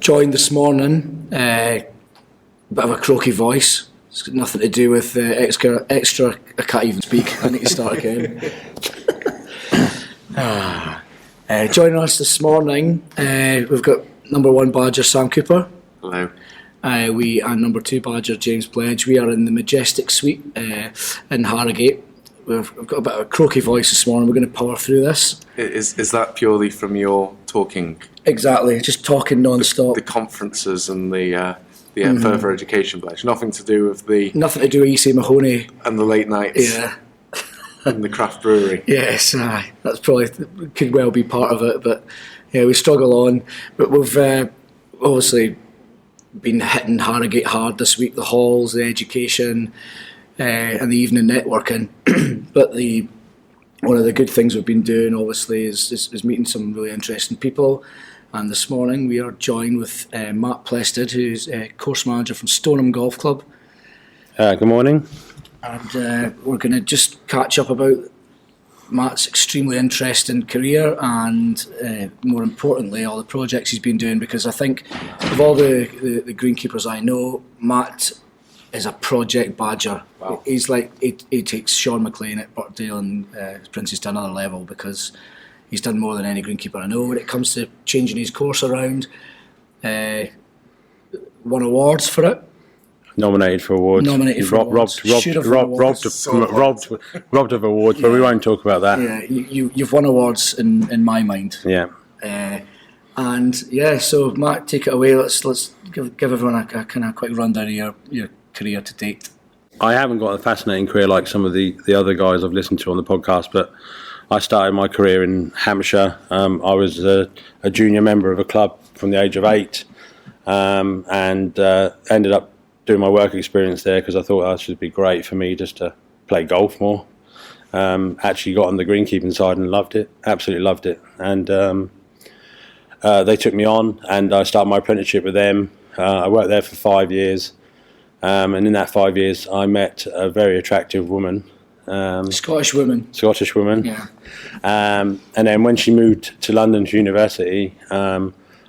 joined this morning, bit of a croaky voice. It's got nothing to do with extra. I can't even speak. I need to start again. Joining us this morning, we've got number 1 Badger Sam Cooper. Hello. And number 2 Badger James Bledge. We are in the Majestic Suite in Harrogate. We've got a bit of a croaky voice this morning. We're going to power through this. Is that purely from your talking? Exactly, just talking non-stop. The conferences and the further education pledge. Nothing to do with Nothing to do with E.C. Mahoney. And the late nights. Yeah. And the craft brewery. Yes, that's probably could well be part of it. But yeah, we struggle on. But we've obviously been hitting Harrogate hard this week. The halls, the education, and the evening networking. But one of the good things we've been doing, obviously, is meeting some really interesting people. And this morning we are joined with Matt Plested, who's a course manager from Stoneham Golf Club. Good morning. And we're going to just catch up about Matt's extremely interesting career and, more importantly, all the projects he's been doing, because I think of all the greenkeepers I know, Matt is a project badger. Wow. He's like, he takes Sean McLean at Birkdale and Princess to another level, because he's done more than any greenkeeper I know when it comes to changing his course around. Won awards for it. Nominated for awards. Robbed of awards, but we won't talk about that. Yeah, you've won awards in my mind. Yeah. And yeah, so Matt, take it away. Let's give everyone a kind of quick rundown of your career to date. I haven't got a fascinating career like some of the other guys I've listened to on the podcast, but I started my career in Hampshire. I was a junior member of a club from the age of 8, and ended up doing my work experience there because I thought that should be great for me just to play golf more. Actually got on the greenkeeping side and loved it, absolutely loved it. And they took me on and I started my apprenticeship with them. I worked there for 5 years, and in that 5 years I met a very attractive woman. Scottish woman. Yeah. And then when she moved to London to university,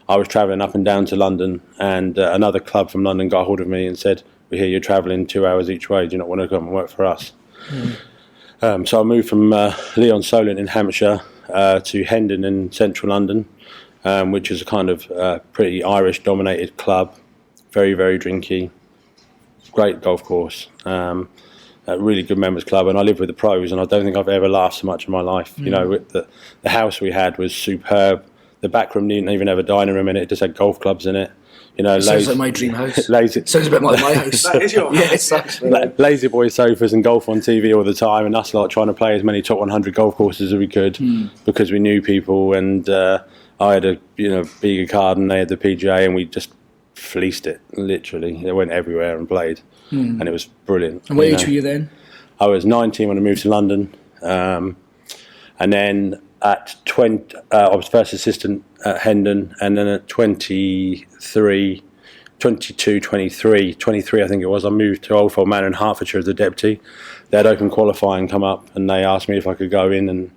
I was travelling up and down to London, and another club from London got hold of me and said, "We hear you're travelling 2 hours each way. Do you not want to come and work for us?" So I moved from Leon Solent in Hampshire to Hendon in central London, which is a kind of pretty Irish-dominated club, very, very drinky, great golf course, a really good members club, and I lived with the pros, and I don't think I've ever laughed so much in my life. You know, the house we had was superb. The back room didn't even have a dining room in it. It just had golf clubs in it. You know, sounds like my dream house. Sounds a bit like my house. That is your house. Yes, lazy boy sofas and golf on TV all the time, and us lot trying to play as many top 100 golf courses as we could because we knew people. And I had a bigger card, and they had the PGA, and we just fleeced it. Literally, they went everywhere and played, and it was brilliant. And what age were you then? I was 19 when I moved to London, and then. At 20, I was first assistant at Hendon, and then at 23, I think it was, I moved to Oldfield Manor in Hertfordshire as a deputy. They had open qualifying come up, and they asked me if I could go in and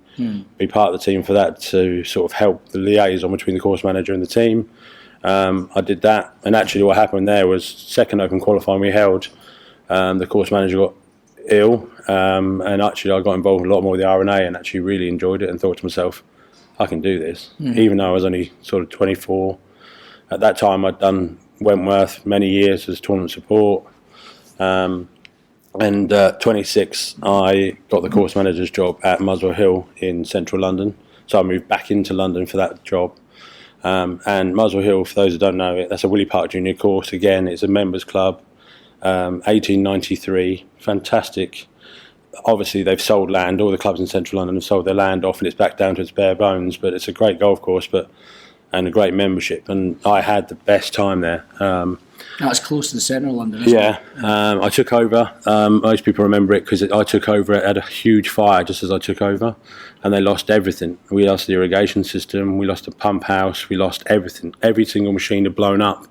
be part of the team for that, to sort of help the liaison between the course manager and the team. I did that, and actually what happened there was second open qualifying we held, the course manager got ill, and actually I got involved a lot more with the RNA and actually really enjoyed it and thought to myself, I can do this, even though I was only sort of 24. At that time I'd done Wentworth many years as tournament support, and 26 I got the course manager's job at Muswell Hill in central London, so I moved back into London for that job. And Muswell Hill, for those who don't know it, that's a Willie Park Junior course. Again, it's a members club. 1893, fantastic. Obviously they've sold land, all the clubs in central London have sold their land off and it's back down to its bare bones, but it's a great golf course and a great membership, and I had the best time there. That's close to the centre of London, isn't it? I took over, most people remember it because I took over, it had a huge fire just as I took over, and they lost everything. We lost the irrigation system, we lost the pump house, we lost everything. Every single machine had blown up.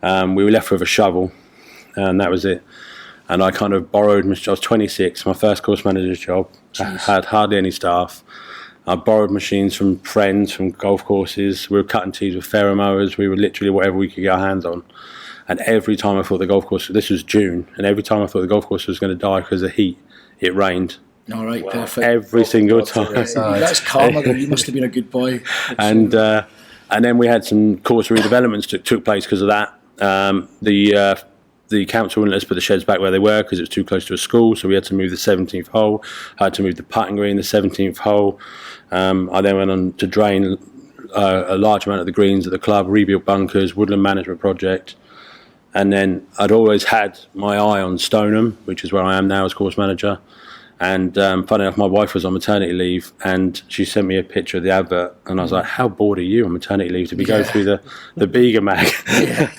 We were left with a shovel, and that was it. And I kind of borrowed, I was 26, my first course manager's job. I had hardly any staff. I borrowed machines from friends, from golf courses. We were cutting tees with ferro mowers. We were literally whatever we could get our hands on. And every time I thought the golf course, this was June, and every time I thought the golf course was going to die because of heat, it rained. All right, perfect. Every single time. That's karma, though. You must have been a good boy. And then we had some course redevelopments that took place because of that. The council wouldn't let us put the sheds back where they were because it was too close to a school, so we had to move the 17th hole. I had to move the putting green, the 17th hole. I then went on to drain a large amount of the greens at the club, rebuilt bunkers, woodland management project. And then I'd always had my eye on Stoneham, which is where I am now as course manager. And funny enough, my wife was on maternity leave, and she sent me a picture of the advert, and I was like, "How bored are you on maternity leave to be going through the Bega mag?" Yeah.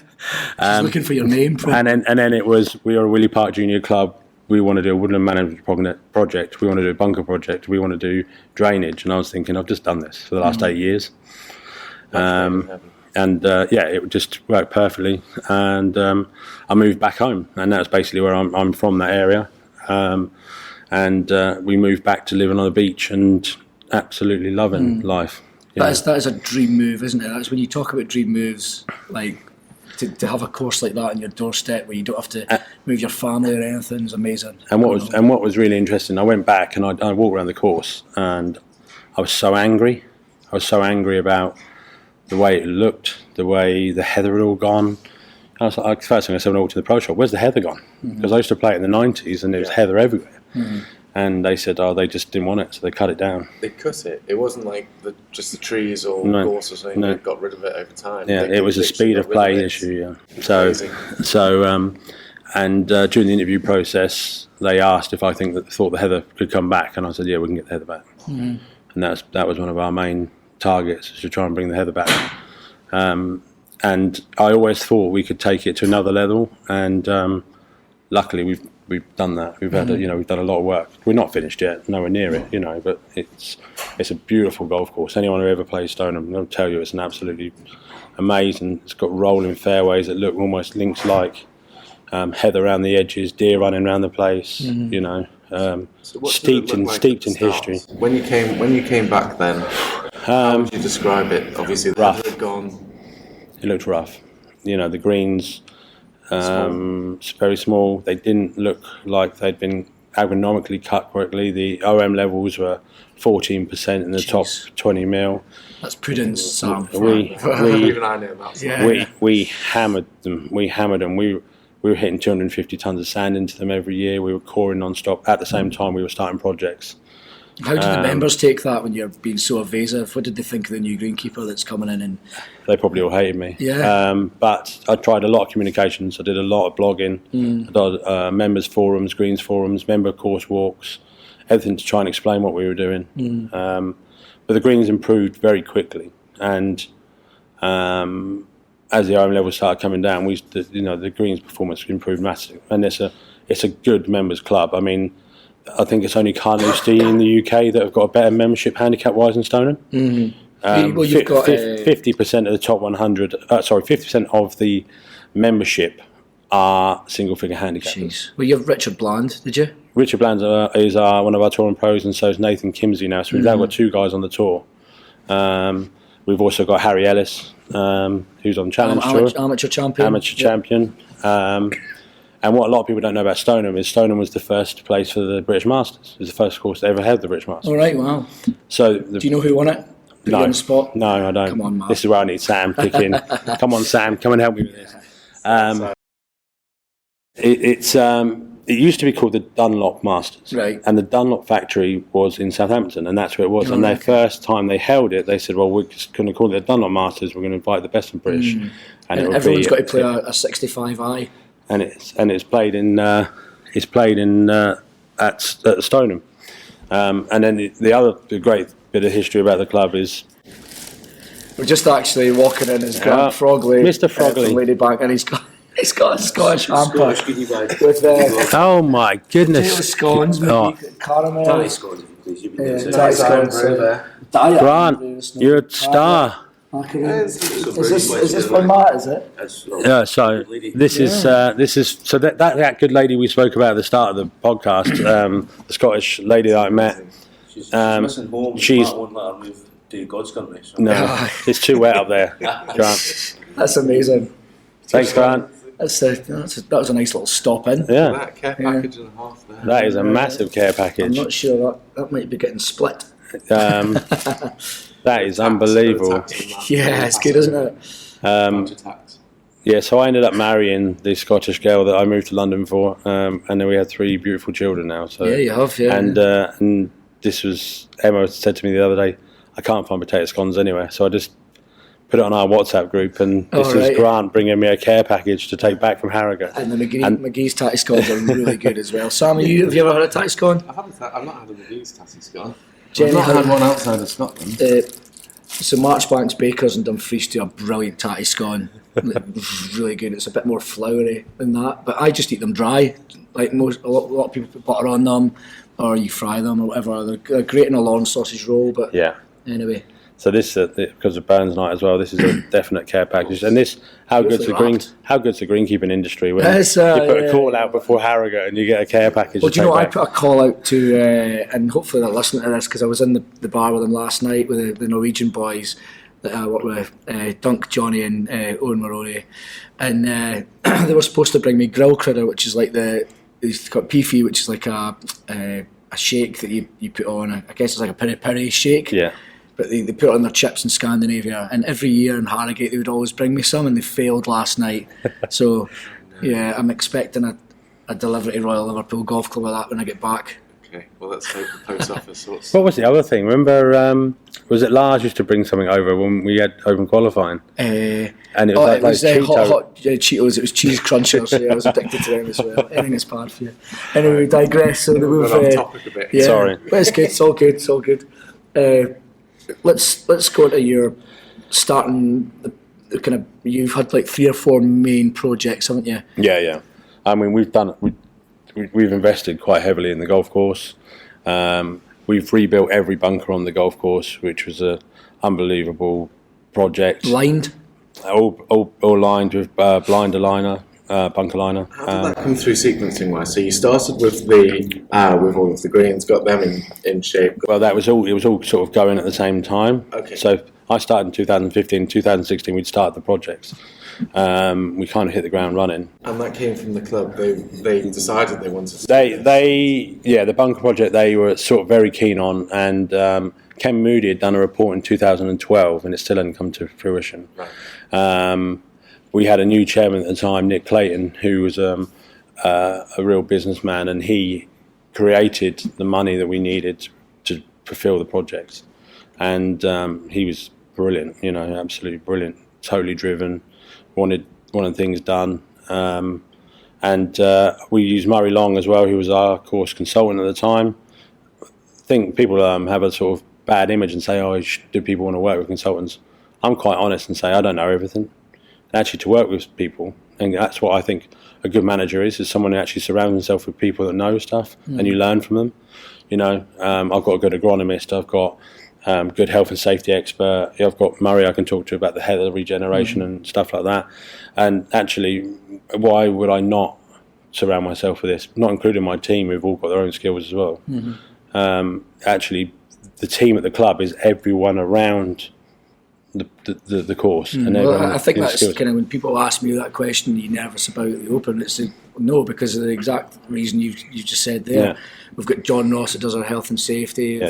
She's looking for your name. And then it was, we are a Willie Park Junior Club. We want to do a woodland management project. We want to do a bunker project. We want to do drainage. And I was thinking, I've just done this for the last 8 years. It just worked perfectly. And I moved back home, and that's basically where I'm from, that area. We moved back to living on the beach and absolutely loving life. That is a dream move, isn't it? That's when you talk about dream moves, like to have a course like that on your doorstep where you don't have to move your family or anything is amazing. And what was really interesting, I went back and I walked around the course, and I was so angry. I was so angry about the way it looked, the way the heather had all gone. I was like, first thing I said when I walked to the pro shop, where's the heather gone? Because I used to play it in the 90s and there was heather everywhere. And they said, they just didn't want it, so they cut it down. They cut it. It wasn't like just the trees or gorse or something. They got rid of it over time. Yeah, it was a speed of play issue. Yeah. So during the interview process, they asked if I thought the heather could come back, and I said, yeah, we can get the heather back. And that was one of our main targets, is to try and bring the heather back. And I always thought we could take it to another level, and luckily we've done that. We've had we've done a lot of work. We're not finished yet, nowhere near it, but it's a beautiful golf course. Anyone who ever plays Stoneham, they'll tell you it's an absolutely amazing. It's got rolling fairways that look almost links like, heather around the edges, deer running around the place. Steeped in history. When you came back, then how would you describe it? Obviously, the heather had gone. It looked rough. The greens. Very small. They didn't look like they'd been agronomically cut correctly. The OM levels were 14% in the top 20 mil. That's prudence, Sam. We hammered them. We were hitting 250 tons of sand into them every year. We were coring non-stop. At the same time, we were starting projects. How did the members take that when you're being so evasive? What did they think of the new greenkeeper that's coming in? And they probably all hated me. Yeah. But I tried a lot of communications. I did a lot of blogging. I did members forums, greens forums, member course walks, everything to try and explain what we were doing. But the greens improved very quickly, and as the OM levels started coming down, the greens performance improved massively. And it's a good members club. I mean, I think it's only Carnoustie in the UK that have got a better membership handicap-wise than Stoneham. Well, you've got 50% of the top 100. 50% of the membership are single-figure handicappers. Jeez. Well, you have Richard Bland, did you? Richard Bland is one of our touring pros, and so is Nathan Kimsey now. So we've now got two guys on the tour. We've also got Harry Ellis, who's on Challenge Tour, amateur champion. And what a lot of people don't know about Stoneham is Stoneham was the first place for the British Masters. It was the first course that ever held the British Masters. All right, wow. So do you know who won it? Put you on the spot? No, I don't. Come on, Matt. This is where I need Sam kick in. Come on, Sam, come and help me with this. It used to be called the Dunlop Masters. Right. And the Dunlop factory was in Southampton, and that's where it was. And their first time they held it, they said, well, we're just going to call it the Dunlop Masters. We're going to invite the best of British. And everyone's got to play a 65i. And it's played at Stoneham, and then the great bit of history about the club is we're just actually walking in as Grant Frogley, Mr. Frogley, from Ladybank, and he's got a Scottish hamper with oh my goodness, potato scones, caramel, Diet scones, please. diet scones. Grant, you're a star. Is this for Matt? Is it? Yeah. So this is that good lady we spoke about at the start of the podcast, the Scottish lady that I met. She's missing home. She's won't let her move to God's country. So. no, it's too wet up there, Grant. That's amazing. Thanks, Grant. That was a nice little stop in. Yeah, That care package and a half there. that is a massive care I'm package. not sure that might be getting split. That is unbelievable. Yeah, it's good, isn't it? Yeah, so I ended up marrying the Scottish girl that I moved to London for, and then we had 3 beautiful children now. So Yeah, you have, yeah. And this was, Emma said to me the other day, I can't find potato scones anywhere, so I just put it on our WhatsApp group, and this is Grant bringing me a care package to take back from Harrogate. And the McGee's tatty scones are really good as well. Sam, have you ever had a tatty scone? I've not had a McGee's tatty scone. Jenny I've not had one outside of Scotland. So Marchbank's Bakers in Dumfries do a brilliant tatty scone. Really good. It's a bit more floury than that, but I just eat them dry. Like a lot of people put butter on them, or you fry them or whatever. They're great in a lawn sausage roll. But yeah. Anyway. So this, because of Burns Night as well, this is a definite care package. And this, how good's the greenkeeping industry when you put a call out before Harrogate and you get a care package? Well, do you know what? I put a call out to, and hopefully they'll listen to this, because I was in the bar with them last night with the Norwegian boys that I work with, Dunk, Johnny and Owen Maroney, and they were supposed to bring me grill critter, which is like it's got Peefy, which is like a shake that you put on. I guess it's like a peri-peri shake. Yeah. But they put it on their chips in Scandinavia, and every year in Harrogate they would always bring me some, and they failed last night. So yeah, I'm expecting a delivery to Royal Liverpool Golf Club with that when I get back. Okay, well let's hope the post office sorts. What was the other thing? Remember, was it Lars used to bring something over when we had open qualifying? And it was hot Cheetos. It was cheese crunchers. Yeah, I was addicted to them as well. Anything is bad for you. Anyway, we digress. So we're off topic a bit. Yeah, sorry, but it's good. It's all good. It's all good. Let's go to your starting the kind of, you've had like 3 or 4 main projects, haven't you? Yeah. I mean, we've invested quite heavily in the golf course. We've rebuilt every bunker on the golf course, which was a unbelievable project. Lined? All lined with blind aligner. Bunker liner. How did that come through sequencing wise? So you started with with all of the greens, got them in shape. Well, it was all sort of going at the same time. Okay. So I started in 2015. 2016, we'd started the projects. We kind of hit the ground running. And that came from the club. They decided they wanted to. The bunker project they were sort of very keen on, and Ken Moody had done a report in 2012, and it still hadn't come to fruition. Right. We had a new chairman at the time, Nick Clayton, who was a real businessman, and he created the money that we needed to fulfill the projects. And he was brilliant, absolutely brilliant, totally driven, wanted things done. And we used Murray Long as well, who was our course consultant at the time. I think people have a sort of bad image and say, do people want to work with consultants? I'm quite honest and say I don't know everything. Actually, to work with people, and that's what I think a good manager is someone who actually surrounds himself with people that know stuff, and you learn from them. I've got a good agronomist, I've got good health and safety expert, I've got Murray I can talk to about the heather regeneration and stuff like that. And actually, why would I not surround myself with this? Not including my team, who've all got their own skills as well. Actually, the team at the club is everyone around the course. And I think that's kind of, when people ask me that question, are you nervous about the Open? It's no, because of the exact reason you just said there. Yeah. We've got John Ross that does our health and safety. Yeah,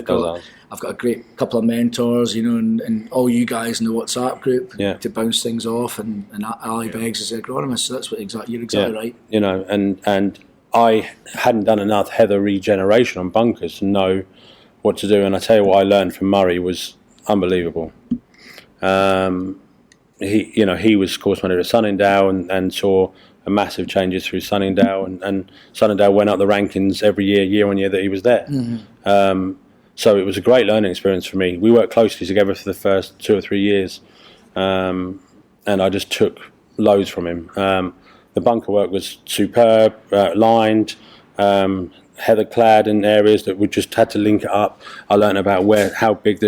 I've got a great couple of mentors, and all you guys in the WhatsApp group to bounce things off, and Ali Beggs is the agronomist, so that's what you're exactly right. And I hadn't done enough heather regeneration on bunkers to know what to do, and I tell you what I learned from Murray was unbelievable. He was course manager at Sunningdale and saw a massive changes through Sunningdale, and Sunningdale went up the rankings every year on year that he was there. So it was a great learning experience for me. We worked closely together for the first 2 or 3 years, and I just took loads from him. The bunker work was superb, lined, heather clad in areas that we just had to link it up. I learned about how big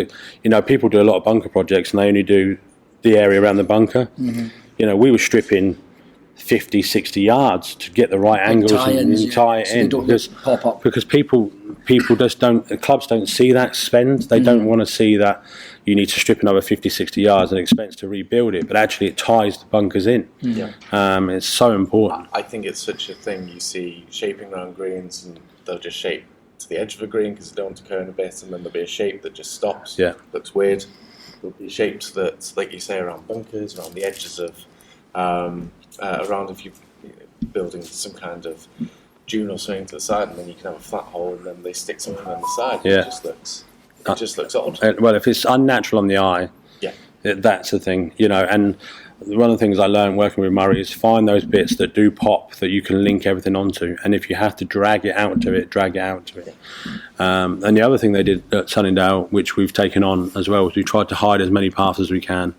people do a lot of bunker projects and they only do the area around the bunker. We were stripping 50, 60 yards to get the right angles and tie it in, because people just don't, clubs don't see that spend. They don't want to see that you need to strip another 50, 60 yards and expense to rebuild it, but actually it ties the bunkers in. It's so important. I think it's such a thing. You see shaping around greens, and they'll just shape to the edge of a green because they don't want to curve a bit, and then there'll be a shape that just stops. Looks weird. There'll be shapes that, like you say, around bunkers, around the edges of, around if you're building some kind of dune or something to the side, and then you can have a flat hole, and then they stick something on the side. It just looks odd. Well, if it's unnatural on the eye, that's the thing, and one of the things I learned working with Murray is find those bits that do pop that you can link everything onto, and if you have to drag it out to it, drag it out to it. And the other thing they did at Sunningdale, which we've taken on as well, is we tried to hide as many paths as we can.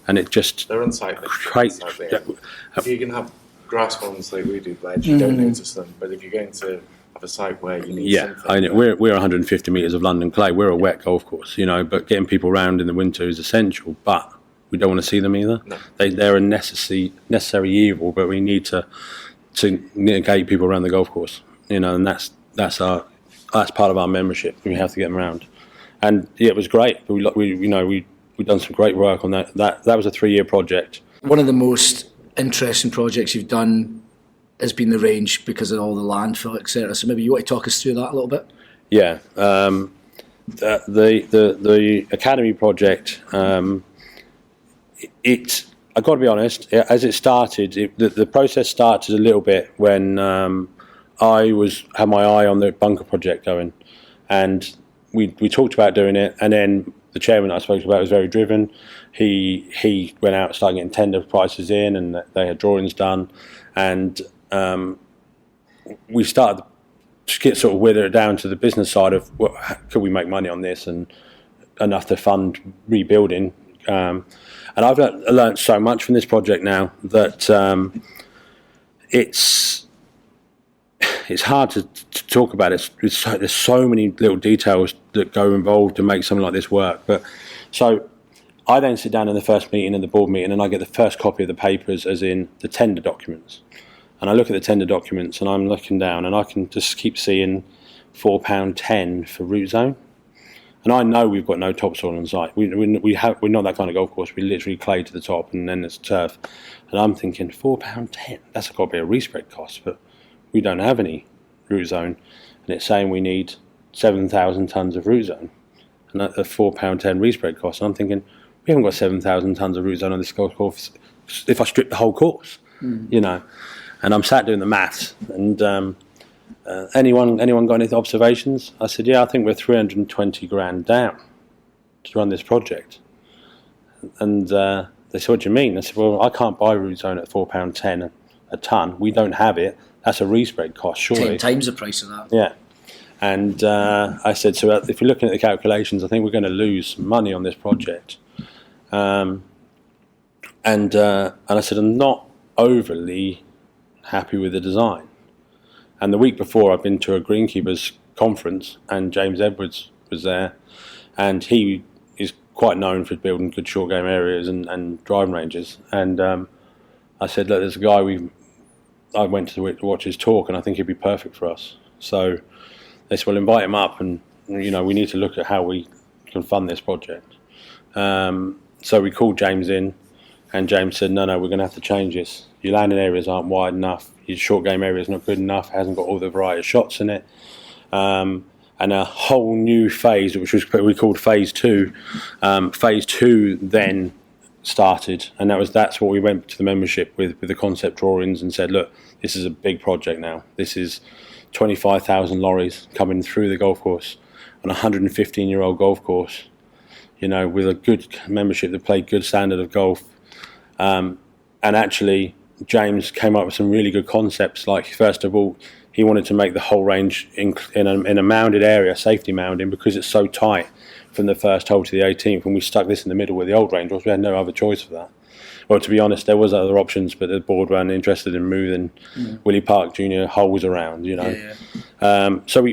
And it just... They're unsightly. If you can have grass ones like we do, Bledge, you don't notice them, but if you're going to have a site where you need something... We're 150 metres of London clay, we're a wet golf course, but getting people around in the winter is essential, but we don't want to see them either. No. They're a necessary evil, but we need to negate people around the golf course, and that's part of our membership. We have to get them around, and it was great. We've done some great work on that. That was a 3-year project. One of the most interesting projects you've done has been the range because of all the landfill, etc. So maybe you want to talk us through that a little bit. Yeah, the academy project. I've got to be honest. As it started, the process started a little bit when I had my eye on the bunker project going, and we talked about doing it, and then the chairman that I spoke about was very driven. He went out and started getting tender prices in, and they had drawings done, and we started to get sort of whittle it down to the business side of could we make money on this and enough to fund rebuilding. And I've learned so much from this project now that it's hard to talk about it. There's so many little details that go involved to make something like this work. But so I then sit down in the first meeting, in the board meeting, and I get the first copy of the papers, as in the tender documents. And I look at the tender documents, and I'm looking down, and I can just keep seeing £4.10 for root zone. And I know we've got no topsoil on site. We're not that kind of golf course. We literally clay to the top, and then it's turf. And I'm thinking £4.10. That's got to be a respread cost, but we don't have any root zone, and it's saying we need 7,000 tonnes of root zone, and that's a £4.10 respread cost. And I'm thinking we haven't got 7,000 tonnes of root zone on this golf course if I strip the whole course, And I'm sat doing the maths, and anyone got any observations? I said, I think we're 320 grand down to run this project. And they said, what do you mean? I said, well, I can't buy root zone at £4.10 a tonne. We don't have it. That's a respread cost, surely. 10 times the price of that. Yeah. And I said, so if you're looking at the calculations, I think we're going to lose some money on this project. And I said, I'm not overly happy with the design. And the week before, I've been to a greenkeepers conference, and James Edwards was there, and he is quite known for building good short game areas and driving ranges. And I said, look, there's a guy I went to watch his talk, and I think he'd be perfect for us. So they said, well, invite him up, and we need to look at how we can fund this project. So we called James in, and James said, no, we're going to have to change this. Your landing areas aren't wide enough. Your short game area is not good enough. It hasn't got all the variety of shots in it. And a whole new phase, which we called phase 2. Phase 2 then started, and that's what we went to the membership with the concept drawings and said, look, this is a big project now. This is 25,000 lorries coming through the golf course on a 115-year-old golf course, with a good membership that played good standard of golf. And actually, James came up with some really good concepts. Like, first of all, he wanted to make the whole range in a mounded area, safety mounding, because it's so tight from the first hole to the 18th, and we stuck this in the middle where the old range was. We had no other choice for that. Well, to be honest, there was other options, but the board weren't interested in moving Willie Park Junior holes around, So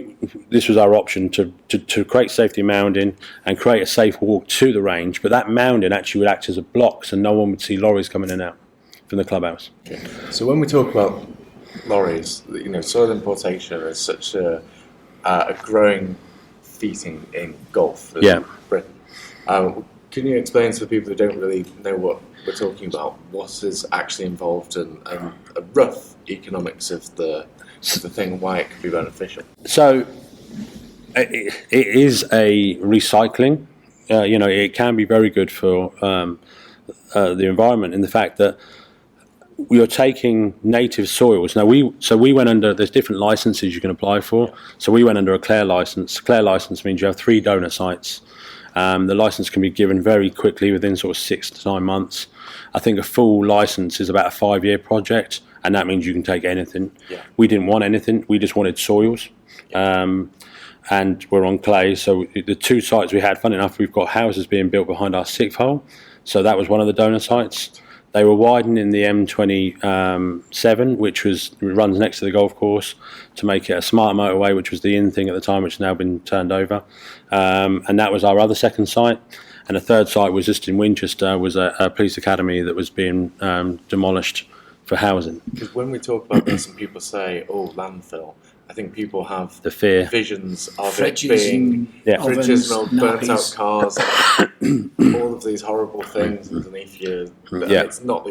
this was our option to create safety mounding and create a safe walk to the range, but that mounding actually would act as a block, so no one would see lorries coming in and out. from the clubhouse. So when we talk about lorries, soil importation is such a growing feat in golf in Britain. Can you explain to the people who don't really know what we're talking about, what is actually involved and a rough economics of the thing and why it can be beneficial? So it is a recycling. It can be very good for the environment in the fact that you're taking native soils. Now we went under, there's different licenses you can apply for. So we went under a CLARE license. CLARE license means you have 3 donor sites. The license can be given very quickly within sort of 6 to 9 months. I think a full license is about a 5-year project, and that means you can take anything. Yeah. We didn't want anything. We just wanted soils. And we're on clay. So the 2 sites we had, funny enough, we've got houses being built behind our 6th hole. So that was one of the donor sites. They were widening the M27, which runs next to the golf course, to make it a smart motorway, which was the in thing at the time, which has now been turned over. And that was our other 2nd site. And a 3rd site was just in Winchester, was a police academy that was being demolished for housing. Because when we talk about this and people say, landfill, I think people have the fear, visions of fridges it being fridges and old burnt out nappies. cars, all of these horrible things underneath you. It's not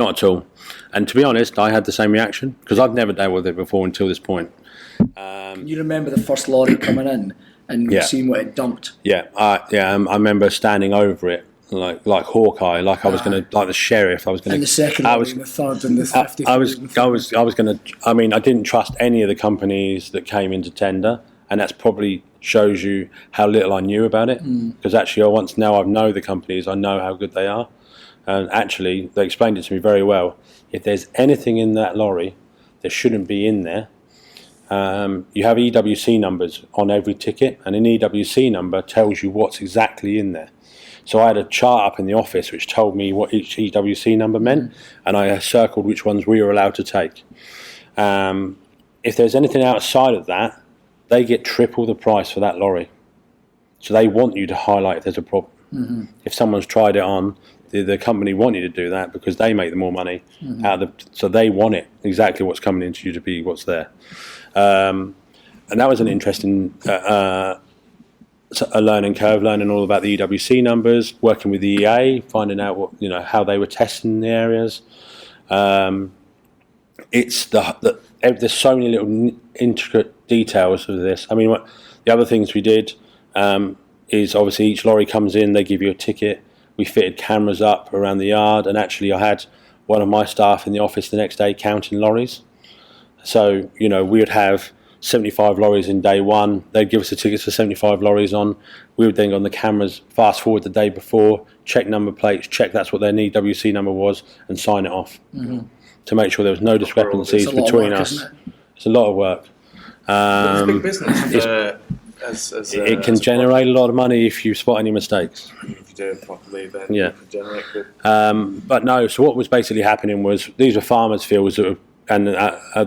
at all. And to be honest, I had the same reaction because I've never dealt with it before until this point. You remember the first lorry coming in and seeing what it dumped? I remember standing over it like Hawkeye, like I was going to, like the sheriff. I was going to. And the second lorry, and the third, and the 50th. I was going to. I mean, I didn't trust any of the companies that came into tender, and that's probably shows you how little I knew about it. Because actually, I know the companies, I know how good they are, and actually, they explained it to me very well. If there's anything in that lorry that shouldn't be in there, you have EWC numbers on every ticket, and an EWC number tells you what's exactly in there. So I had a chart up in the office which told me what each EWC number meant, and I circled which ones we were allowed to take. If there's anything outside of that, they get triple the price for that lorry. So they want you to highlight if there's a problem. If someone's tried it on, the company want you to do that because they make the more money out of so they want it exactly what's coming into you to be what's there. And that was an interesting a learning curve, learning all about the EWC numbers, working with the EA, finding out what how they were testing the areas. It's there's so many little intricate details of this. I mean, the other things we did is obviously each lorry comes in, they give you a ticket. We fitted cameras up around the yard, and actually I had one of my staff in the office the next day counting lorries. So we would have 75 lorries in day one. They'd give us the tickets for 75 lorries on. We would then go on the cameras, fast forward the day before, check number plates, check that's what their EWC number was, and sign it off to make sure there was no discrepancies between us. It's a lot of work. It's a big business. It can generate a lot of money if you spot any mistakes. If you do it properly, then you can generate good. But no, so what was basically happening was these were farmers' fields that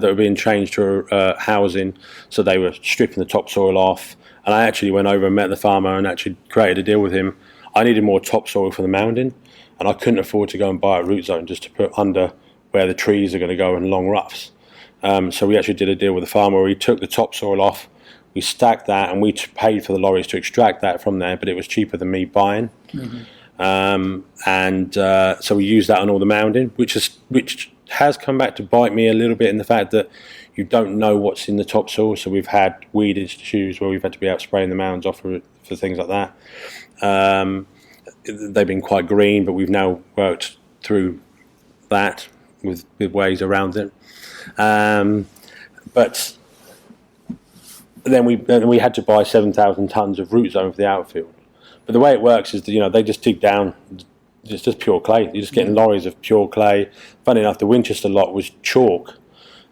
were being changed to housing, so they were stripping the topsoil off. And I actually went over and met the farmer and actually created a deal with him. I needed more topsoil for the mounding, and I couldn't afford to go and buy a root zone just to put under where the trees are going to go in long roughs. So we actually did a deal with the farmer where he took the topsoil off, we stacked that, and we paid for the lorries to extract that from there, but it was cheaper than me buying. So we used that on all the mounding, which has come back to bite me a little bit in the fact that you don't know what's in the topsoil. So we've had weed issues where we've had to be out spraying the mounds off for things like that. They've been quite green, but we've now worked through that with ways around it. But then we had to buy 7,000 tons of root zone for the outfield. But the way it works is that, they just dig down. It's just pure clay. You're just getting lorries of pure clay. Funny enough, the Winchester lot was chalk,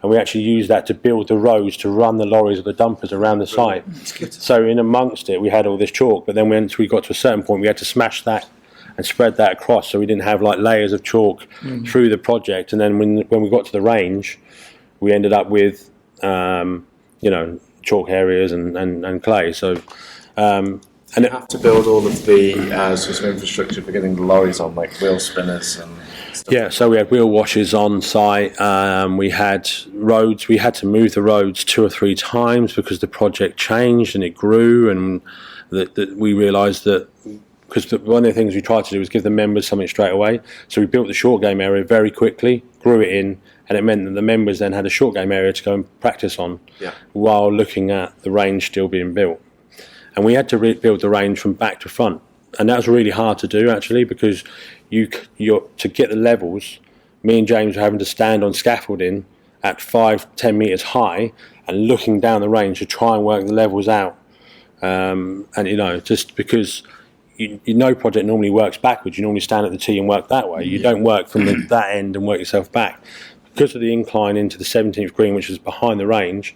and we actually used that to build the roads to run the lorries or the dumpers around the site. So in amongst it, we had all this chalk, but then once we got to a certain point, we had to smash that and spread that across, so we didn't have like layers of chalk through the project. And then when we got to the range, we ended up with chalk areas and clay. So. And you have to build all of the system infrastructure for getting the lorries on, like wheel spinners and Yeah, so we had wheel washes on site. We had roads. We had to move the roads 2 or 3 times because the project changed and it grew, and that we realised that because one of the things we tried to do was give the members something straight away. So we built the short game area very quickly, grew it in, and it meant that the members then had a short game area to go and practice on, while looking at the range still being built. And we had to rebuild the range from back to front, and that was really hard to do actually, because you're to get the levels. Me and James were having to stand on scaffolding at 5-10 meters high and looking down the range to try and work the levels out. And just because project normally works backwards. You normally stand at the tee and work that way. You don't work from that end and work yourself back. Because of the incline into the 17th green, which was behind the range,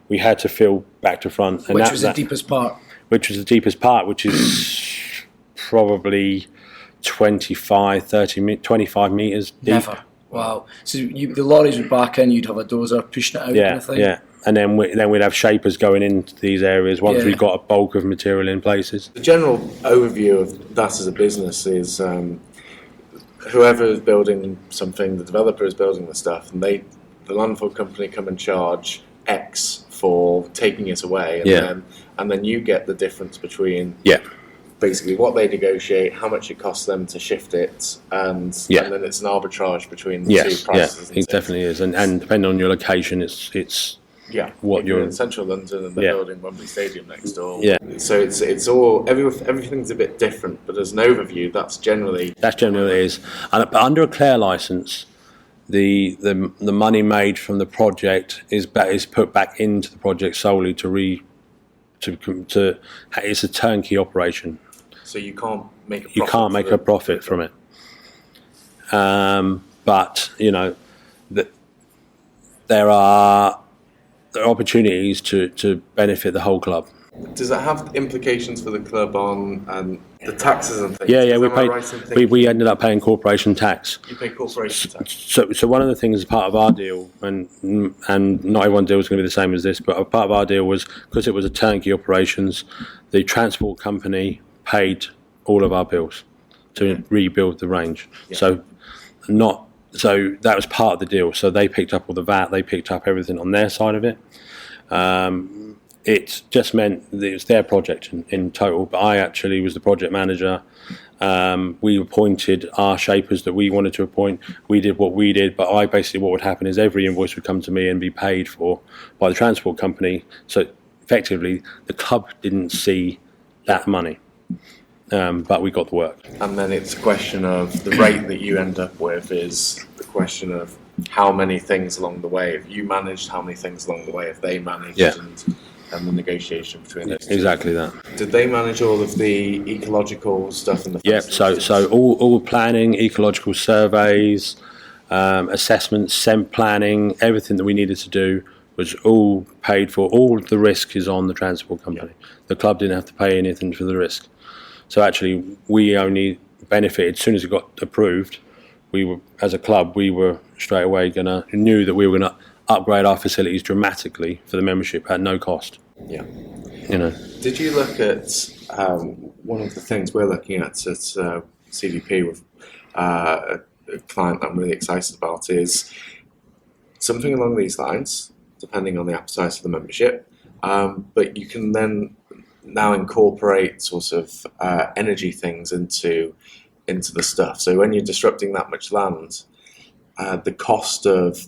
we had to fill back to front. And which was the deepest part? Which was the deepest part, which is probably 25 metres deep. Never. Wow. So the lorries would back in, you'd have a dozer pushing it out, kind of thing? Yeah. And then we'd have shapers going into these areas once we got a bulk of material in places. The general overview of that as a business is whoever is building something, the developer is building the stuff, and the landfill company come and charge X for taking it away, and then you get the difference between basically what they negotiate, how much it costs them to shift it, and then it's an arbitrage between the two prices. Yeah, it definitely is, and depending on your location, it's what you're in central London and they're building Wembley Stadium next door. Yeah, so it's all everything's a bit different, but as an overview, that's generally what it is. But under a Clare license, the money made from the project is put back into the project solely it's a turnkey operation. So you can't make a profit from it. But there are opportunities to benefit the whole club. Does that have implications for the club on the taxes and things? Yeah, we ended up paying corporation tax. You pay corporation tax. So one of the things as part of our deal, and not everyone's deal was going to be the same as this, but a part of our deal was, because it was a turnkey operations, the transport company paid all of our bills to rebuild the range. Yeah. So that was part of the deal. So they picked up all the VAT, they picked up everything on their side of it. It just meant that it was their project in total, but I actually was the project manager. We appointed our shapers that we wanted to appoint. We did what we did, but what would happen is every invoice would come to me and be paid for by the transport company. So effectively, the club didn't see that money. But we got the work. And then it's a question of the rate that you end up with is the question of how many things along the way. If you managed, how many things along the way have they managed, and the negotiation between those two. Exactly that. Did they manage all of the ecological stuff in the first instance? So all planning, ecological surveys, assessments, SEM planning, everything that we needed to do was all paid for. All of the risk is on the transport company. Yeah. The club didn't have to pay anything for the risk. So actually, we only benefited as soon as it got approved. We were, as a club, straight away knew that we were going to upgrade our facilities dramatically for the membership at no cost. Yeah. Did you look at one of the things we're looking at CVP with a client that I'm really excited about is something along these lines, depending on the appetite of the membership. But you can then now incorporate sort of energy things into the stuff. So when you're disrupting that much land, the cost of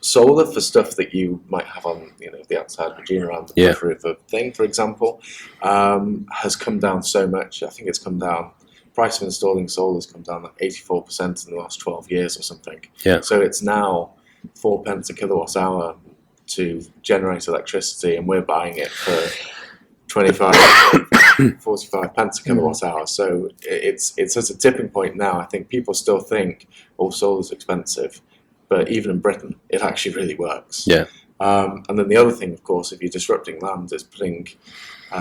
solar for stuff that you might have on the outside of Regina around the periphery of a thing, for example, has come down so much. I think it's come down. Price of installing solar has come down like 84% in the last 12 years or something. Yeah. So it's now 4 pence a kilowatt hour to generate electricity, and we're buying it for 45 pence a kilowatt hour. So it's at a tipping point now. I think people still think, solar's expensive, but even in Britain, it actually really works. Yeah. And then the other thing, of course, if you're disrupting land, is putting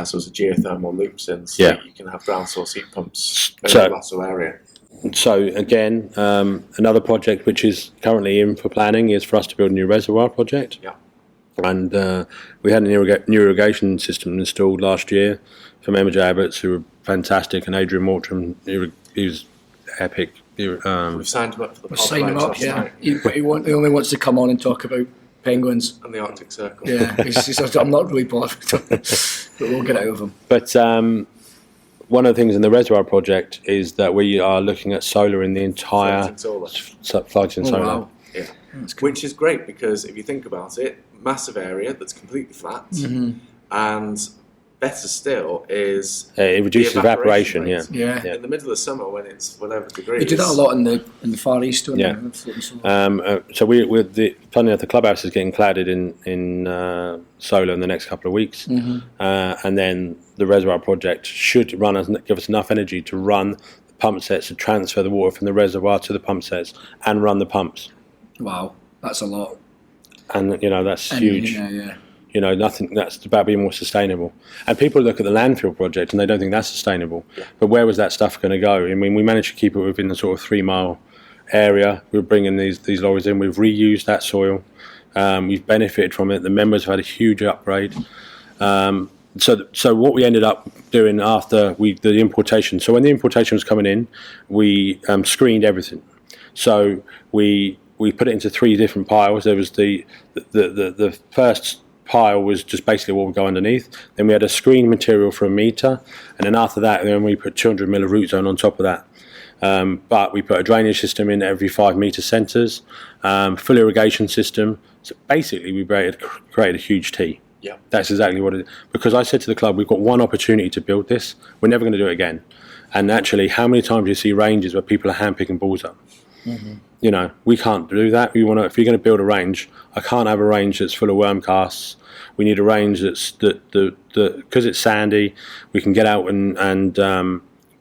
sort of geothermal loops in, so that you can have ground source heat pumps in a lateral area. So again, another project which is currently in for planning is for us to build a new reservoir project. Yeah. And we had an new irrigation system installed last year from Emma J. Abbott's, who were fantastic, and Adrian Mortram, he was epic We've signed him up for the We'll pod sign him last up, yeah. night. But he only wants to come on and talk about penguins. And the Arctic Circle. Yeah, he says, I'm not really bothered, but we'll get out of him. But one of the things in the reservoir project is that we are looking at solar in the entire floating solar. Wow. Yeah. Which is great because if you think about it, massive area that's completely flat, and better still is it reduces the evaporation. rate. Yeah. In the middle of summer when it's whatever degrees. They do that a lot in the Far East. Don't Yeah. they? So funny enough, the clubhouse is getting cladded in solar in the next couple of weeks, and then the reservoir project should give us enough energy to run the pump sets to transfer the water from the reservoir to the pump sets and run the pumps. Wow, that's a lot. And that's huge. Yeah. Nothing that's about being more sustainable. And people look at the landfill project and they don't think that's sustainable. Yeah. But where was that stuff going to go? I mean, we managed to keep it within the sort of 3 mile area. We're bringing these lorries in. We've reused that soil. We've benefited from it. The members have had a huge upgrade. So what we ended up doing after the importation. So when the importation was coming in, we screened everything. So we put it into 3 different piles. There was the first pile was just basically what would go underneath. Then we had a screen material for 1 metre, and then after that, then we put 200 mil of root zone on top of that. But we put a drainage system in every 5 metre centres, full irrigation system. So basically, we created a huge T. Yeah, that's exactly what it is. Because I said to the club, we've got one opportunity to build this. We're never going to do it again. And actually, how many times do you see ranges where people are handpicking balls up? We can't do that. If you're going to build a range, I can't have a range that's full of worm casts. We need a range that's because it's sandy, we can get out and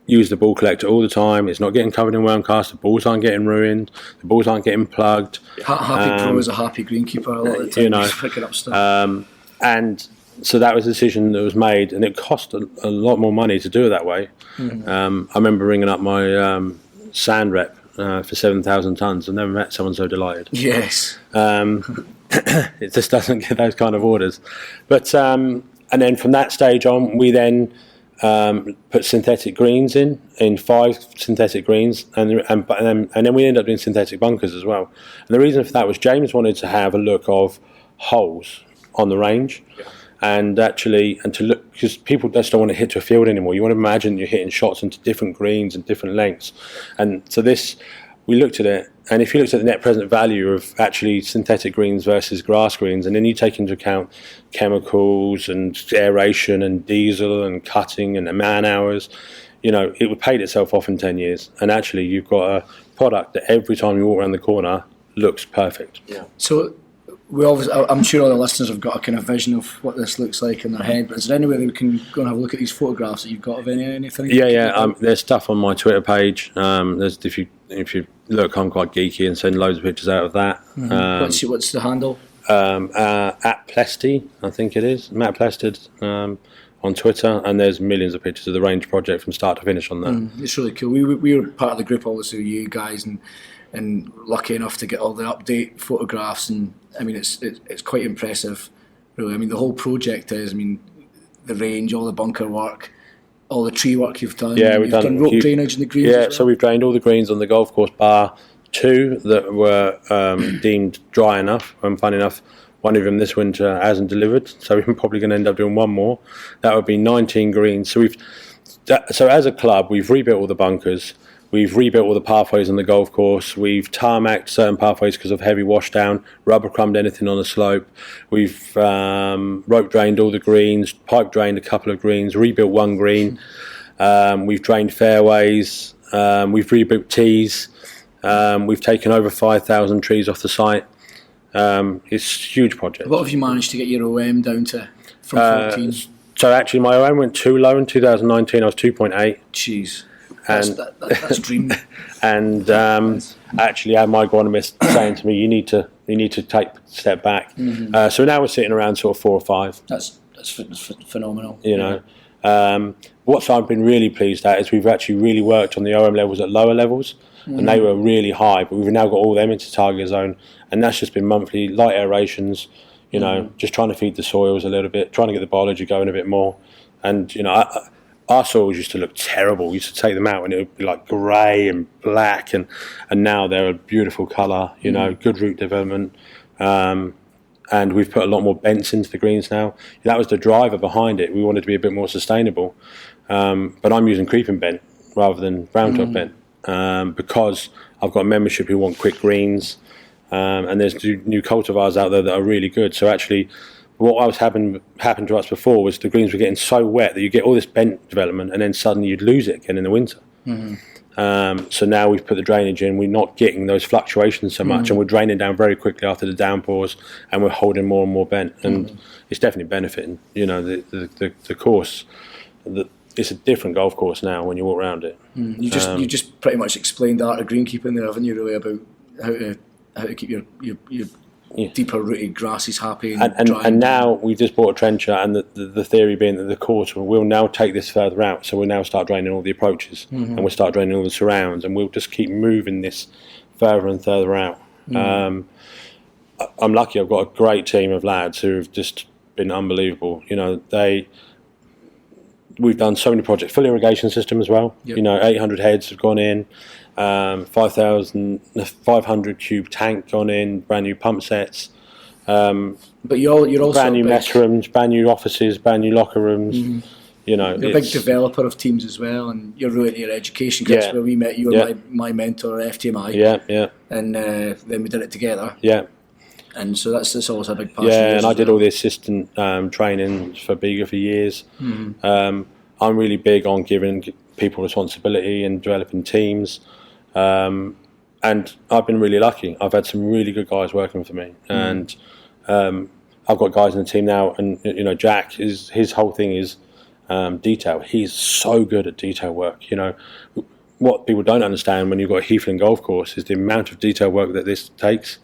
use the ball collector all the time. It's not getting covered in worm casts. The balls aren't getting ruined. The balls aren't getting plugged. Happy Pro is a happy greenkeeper a lot of the time. He's picking up stuff. And so that was a decision that was made, and it cost a lot more money to do it that way. I remember ringing up my sand rep for 7,000 tonnes. I've never met someone so delighted. Yes. It just doesn't get those kind of orders. But and then from that stage on, we then put synthetic greens in 5 synthetic greens, and then we ended up doing synthetic bunkers as well. And the reason for that was James wanted to have a look of holes on the range. Yeah. And to look, because people just don't want to hit to a field anymore. You want to imagine you're hitting shots into different greens and different lengths. And so we looked at it, and if you looked at the net present value of actually synthetic greens versus grass greens, and then you take into account chemicals and aeration and diesel and cutting and the man hours, it would pay itself off in 10 years. And actually, you've got a product that every time you walk around the corner looks perfect. Yeah. So I'm sure all the listeners have got a kind of vision of what this looks like in their head, but is there any way that we can go and have a look at these photographs that you've got of anything? Yeah. There's stuff on my Twitter page. There's if you look, I'm quite geeky and send loads of pictures out of that. What's the handle? At Plested, I think it is. Matt Plested on Twitter, and there's millions of pictures of the range project from start to finish on that. It's really cool. We were part of the group, obviously, with you guys, and lucky enough to get all the update photographs, and I mean it's quite impressive, really. I mean the whole project is, the range, all the bunker work, all the tree work you've done. Yeah, we've done rope drainage in the greens. Yeah, as well. So we've drained all the greens on the golf course bar 2 that were deemed dry enough. And funny enough, one of them this winter hasn't delivered, so we're probably going to end up doing one more. That would be 19 greens. So as a club, we've rebuilt all the bunkers. We've rebuilt all the pathways on the golf course. We've tarmacked certain pathways because of heavy washdown, rubber crumbed anything on the slope. We've rope drained all the greens, pipe drained a couple of greens, rebuilt 1 green. We've drained fairways. We've rebuilt tees. We've taken over 5,000 trees off the site. It's a huge project. What have you managed to get your OM down to from 14? So actually my OM went too low in 2019. I was 2.8. Jeez. That's dream. And actually, I had my agronomist saying to me, "You need to take a step back." So now we're sitting around sort of 4 or 5. That's phenomenal. What I've been really pleased at is we've actually really worked on the OM levels at lower levels, and they were really high. But we've now got all them into target zone, and that's just been monthly light aerations. Just trying to feed the soils a little bit, trying to get the biology going a bit more, and our soils used to look terrible. We used to take them out and it would be like grey and black, and now they're a beautiful colour, good root development. And we've put a lot more bents into the greens now. That was the driver behind it. We wanted to be a bit more sustainable. But I'm using creeping bent rather than brown top bent because I've got a membership who want quick greens, and there's new cultivars out there that are really good. So actually, what was happened to us before was the greens were getting so wet that you get all this bent development, and then suddenly you'd lose it again in the winter. So now we've put the drainage in. We're not getting those fluctuations so much, and we're draining down very quickly after the downpours, and we're holding more and more bent, and it's definitely benefiting. The course. It's a different golf course now when you walk around it. You just pretty much explained the art of greenkeeping there, haven't you? Really, about how to keep your deeper rooted grasses happy and now we've just bought a trencher, and the theory being that the course will now take this further out, so we'll now start draining all the approaches, and we'll start draining all the surrounds, and we'll just keep moving this further and further out. I'm lucky. I've got a great team of lads who have just been unbelievable. We've done so many projects, full irrigation system as well. 800 heads have gone in, 500 cube tank gone in, brand new pump sets. But you're also brand new mess rooms, brand new offices, brand new locker rooms. You're a big developer of teams as well, and you're really into your education. That's where we met. You were my mentor at FTMI. And then we did it together. And so that's always a big passion. And I did all the assistant training for Bega for years. I'm really big on giving people responsibility and developing teams. And I've been really lucky. I've had some really good guys working for me. And I've got guys in the team now, and Jack, his whole thing is detail. He's so good at detail work. What people don't understand when you've got a Heathland golf course is the amount of detail work that this takes.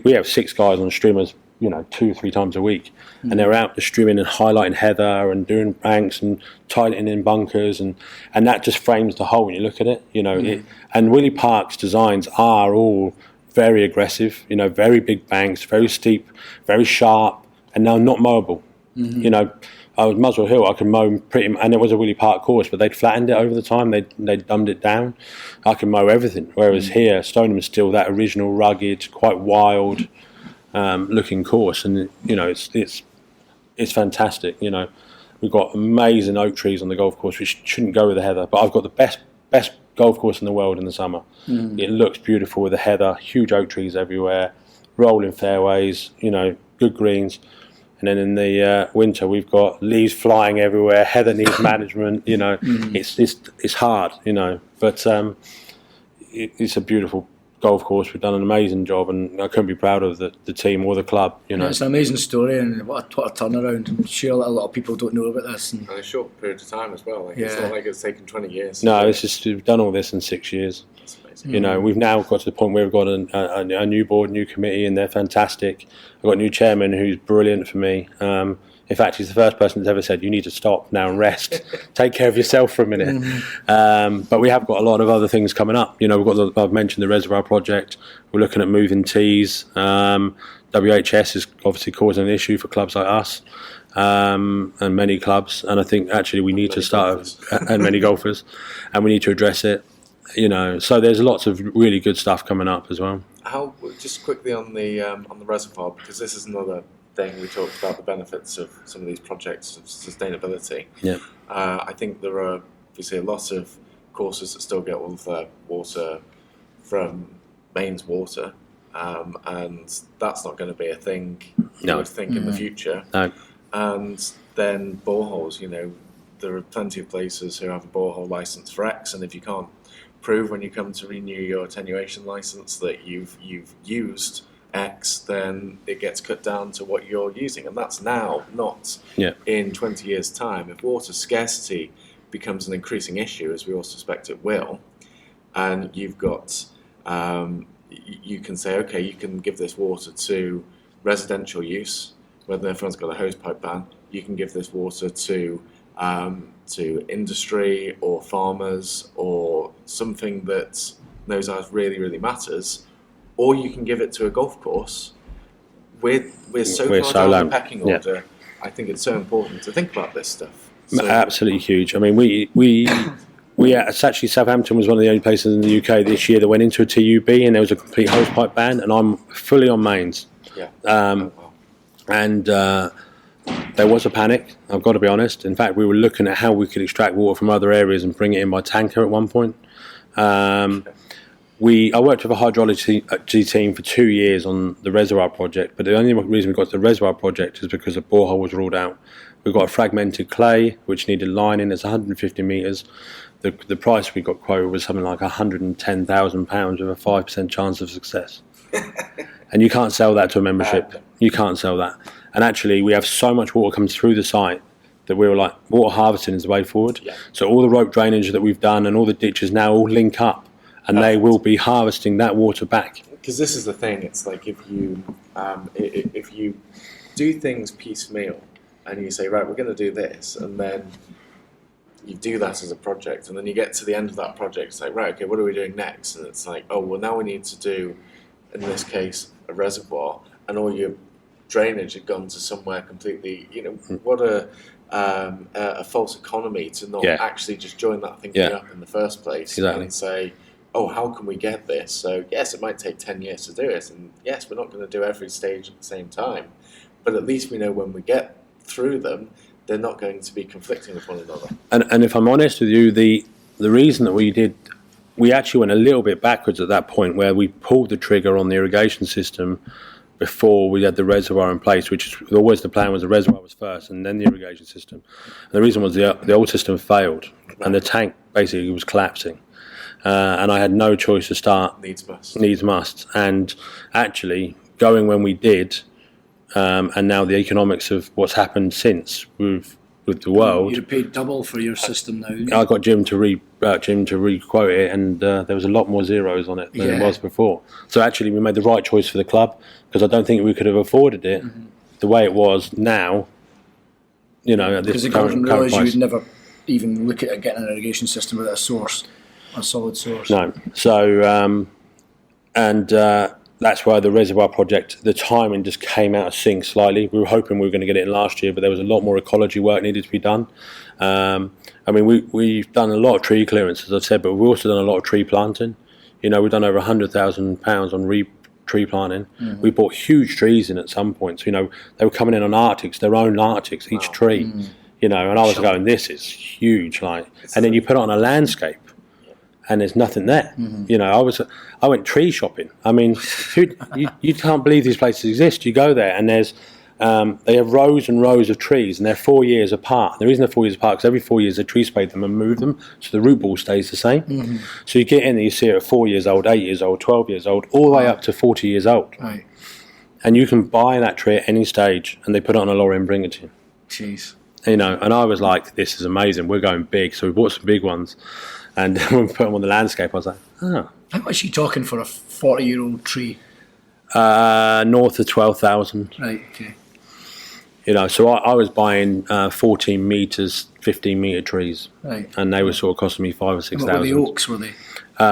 We have 6 guys on streamers, 2-3 times a week, and they're out streaming and highlighting heather and doing banks and tightening in bunkers, and that just frames the hole when you look at it. And Willie Park's designs are all very aggressive, very big banks, very steep, very sharp, and now not mowable. I was Muswell Hill, I could mow pretty, and it was a Willie Park course, but they'd flattened it over the time, they'd dumbed it down. I can mow everything, whereas here, Stoneham is still that original, rugged, quite wild looking course, and it's fantastic. We've got amazing oak trees on the golf course, which shouldn't go with the heather, but I've got the best golf course in the world in the summer. It looks beautiful with the heather, huge oak trees everywhere, rolling fairways, good greens. And then in the winter, we've got leaves flying everywhere. Heather needs management. It's hard. But it's a beautiful golf course. We've done an amazing job, and I couldn't be proud of the team or the club. It's an amazing story, and what a turnaround. I'm sure a lot of people don't know about this. And a short period of time as well. It's not like it's taken 20 years. No, it's just we've done all this in 6 years. That's amazing. We've now got to the point where we've got a new board, new committee, and they're fantastic. I've got a new chairman who's brilliant for me. In fact, he's the first person that's ever said, you need to stop now and rest. Take care of yourself for a minute. But we have got a lot of other things coming up. I've mentioned the reservoir project. We're looking at moving tees. WHS is obviously causing an issue for clubs like us, and many clubs. And I think actually we need to start, and many golfers, and we need to address it. So there's lots of really good stuff coming up as well. How, just quickly on the reservoir, because this is another thing we talked about, the benefits of some of these projects of sustainability. I think there are obviously a lot of courses that still get all of their water from mains water, and that's not going to be a thing you would think in the future. And then boreholes, there are plenty of places who have a borehole license for X, and if you can't prove when you come to renew your attenuation license that you've used X, then it gets cut down to what you're using, and that's now, not in 20 years' time. If water scarcity becomes an increasing issue, as we all suspect it will, and you've got, you can say, okay, you can give this water to residential use, whether everyone's got a hosepipe ban. You can give this water to industry or farmers or something that knows ours really, really matters, or you can give it to a golf course. We're so far down the pecking order. I think it's so important to think about this stuff. So, Absolutely huge. I mean, it's actually Southampton was one of the only places in the UK this year that went into a TUB, and there was a complete hosepipe ban, and I'm fully on mains. yeah. And there was a panic, I've got to be honest. In fact, we were looking at how we could extract water from other areas and bring it in by tanker at one point. I worked with a hydrology team for 2 years on the reservoir project, but the only reason we got to the reservoir project is because a borehole was ruled out. We've got a fragmented clay which needed lining. It's 150 metres. The price we got quoted was something like £110,000 with a 5% chance of success. And you can't sell that to a membership. You can't sell that. And actually, we have so much water comes through the site that we were like, water harvesting is the way forward. Yeah. So all the rope drainage that we've done and all the ditches now all link up, and they will be harvesting that water back. Because this is the thing. It's like if you do things piecemeal and you say, right, we're going to do this, and then you do that as a project, and then you get to the end of that project, it's like, right, okay, what are we doing next? And it's like, oh, well, now we need to do, in this case, a reservoir, and all your drainage had gone to somewhere completely, what a false economy to not actually just join that thing up in the first place. Exactly. And say, oh, how can we get this? So yes, it might take 10 years to do it, and yes, we're not going to do every stage at the same time, but at least we know when we get through them, they're not going to be conflicting with one another. And if I'm honest with you, the reason that we actually went a little bit backwards at that point, where we pulled the trigger on the irrigation system before we had the reservoir in place, which is always the plan, was the reservoir was first and then the irrigation system. And the reason was the old system failed, and the tank basically was collapsing. And I had no choice to start. Needs must. And actually, going when we did, and now the economics of what's happened since with the world. You're paid double for your system now. I got Jim to re-quote it, and there was a lot more zeros on it than it was before. So actually, we made the right choice for the club, because I don't think we could have afforded it the way it was now. At this because the government realised you would never even look at getting an irrigation system without a solid source. No. So that's why the reservoir project, the timing just came out of sync slightly. We were hoping we were going to get it in last year, but there was a lot more ecology work needed to be done. We've done a lot of tree clearance, as I said, but we've also done a lot of tree planting. We've done over £100,000 on tree planting. Mm-hmm. We bought huge trees in at some point. So, they were coming in on Arctics, their own Arctics, each tree. Mm-hmm. And I was going, this is huge. And then you put it on a landscape, and there's nothing there. Mm-hmm. I went tree shopping. I mean, you can't believe these places exist. You go there, and there's they have rows and rows of trees, and they're 4 years apart. The reason they're 4 years apart is because every 4 years they tree spade them and move them, so the root ball stays the same. Mm-hmm. So you get in and you see it at 4 years old, 8 years old, 12 years old, all the way up to 40 years old. Right. And you can buy that tree at any stage, and they put it on a lorry and bring it to you. Jeez. And I was like, this is amazing. We're going big. So we bought some big ones. And when we put them on the landscape, I was like, oh. How much are you talking for a 40-year-old tree? North of 12,000. Right, okay. So I was buying 14 metres, 15-metre trees. Right. And they were sort of costing me 5,000 or 6,000. What were the oaks, were they?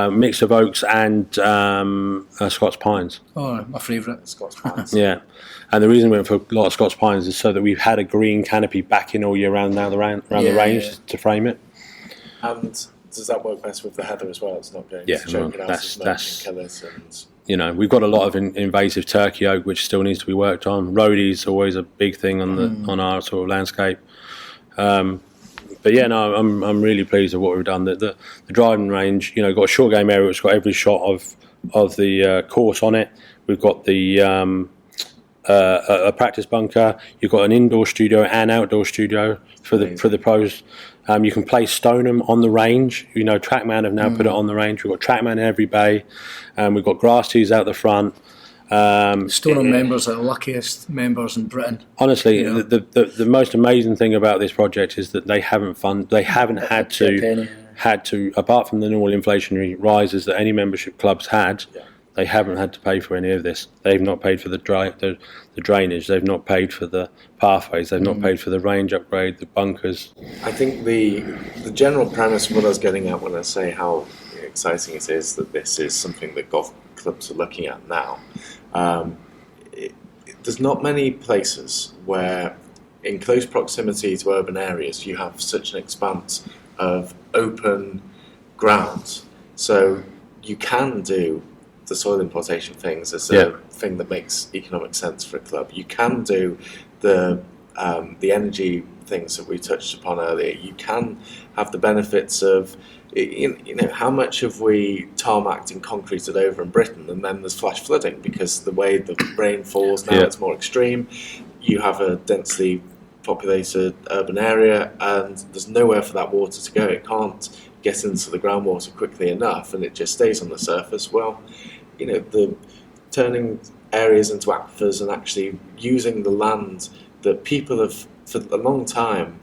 Mix of oaks and Scots pines. Oh, my favourite. Scots pines. Yeah. And the reason we went for a lot of Scots pines is so that we've had a green canopy back in all year round now the range to frame it. And does that work best with the heather as well? It's not going to choke it out as much and kill it. And we've got a lot of invasive turkey oak which still needs to be worked on. Rhodie's always a big thing on our sort of landscape. But yeah, no, I'm really pleased with what we've done. The driving range, got a short game area which got every shot of the course on it. We've got the a practice bunker. You've got an indoor studio and outdoor studio for the pros. You can play Stoneham on the range. TrackMan have now put it on the range. We've got TrackMan in every bay. We've got grass tees out the front. Stoneham members are the luckiest members in Britain. Honestly, the most amazing thing about this project is that they haven't had to, apart from the normal inflationary rises that any membership clubs had, they haven't had to pay for any of this. They've not paid for the drainage. They've not paid for the pathways. They've not paid for the range upgrade, the bunkers. I think the general premise of what I was getting at when I say how exciting it is that this is something that golf clubs are looking at now. There's not many places where in close proximity to urban areas, you have such an expanse of open ground. So you can do the soil importation things as a thing that makes economic sense for a club. You can do the energy things that we touched upon earlier. You can have the benefits of, how much have we tarmacked and concreted over in Britain, and then there's flash flooding because the way the rain falls now, it's more extreme. You have a densely populated urban area, and there's nowhere for that water to go. It can't get into the groundwater quickly enough, and it just stays on the surface. Well, the turning areas into aquifers and actually using the land that people have, for a long time,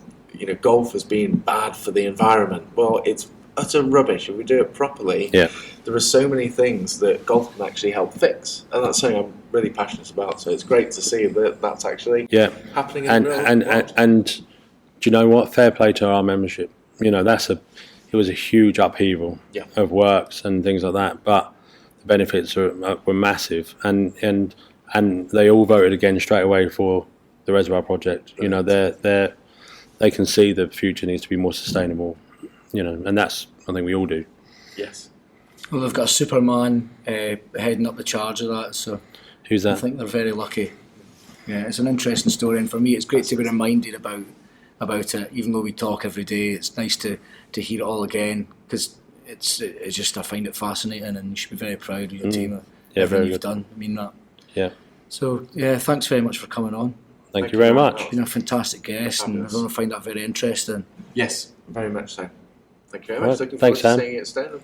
golf has been bad for the environment. Well, it's utter rubbish. If we do it properly, there are so many things that golf can actually help fix, and that's something I'm really passionate about. So it's great to see that that's actually happening in the real world. And do you know what? Fair play to our membership. It was a huge upheaval of works and things like that, but the benefits were massive, and they all voted again straight away for the reservoir project. They can see the future needs to be more sustainable. And that's, I think we all do. Yes. Well, they've got a Superman heading up the charge of that, so who's that? I think they're very lucky. Yeah, it's an interesting story, and for me, it's great to be reminded about it. Even though we talk every day, it's nice to hear it all again, because it's just, I find it fascinating, and you should be very proud of your team. Everything you've done. I mean that. Yeah. So thanks very much for coming on. Thank you very much. You've been a fantastic guest, and I find that very interesting. Yes, very much so. Thank you very much. Looking Thanks, forward to Sam. seeing it at Stoneham.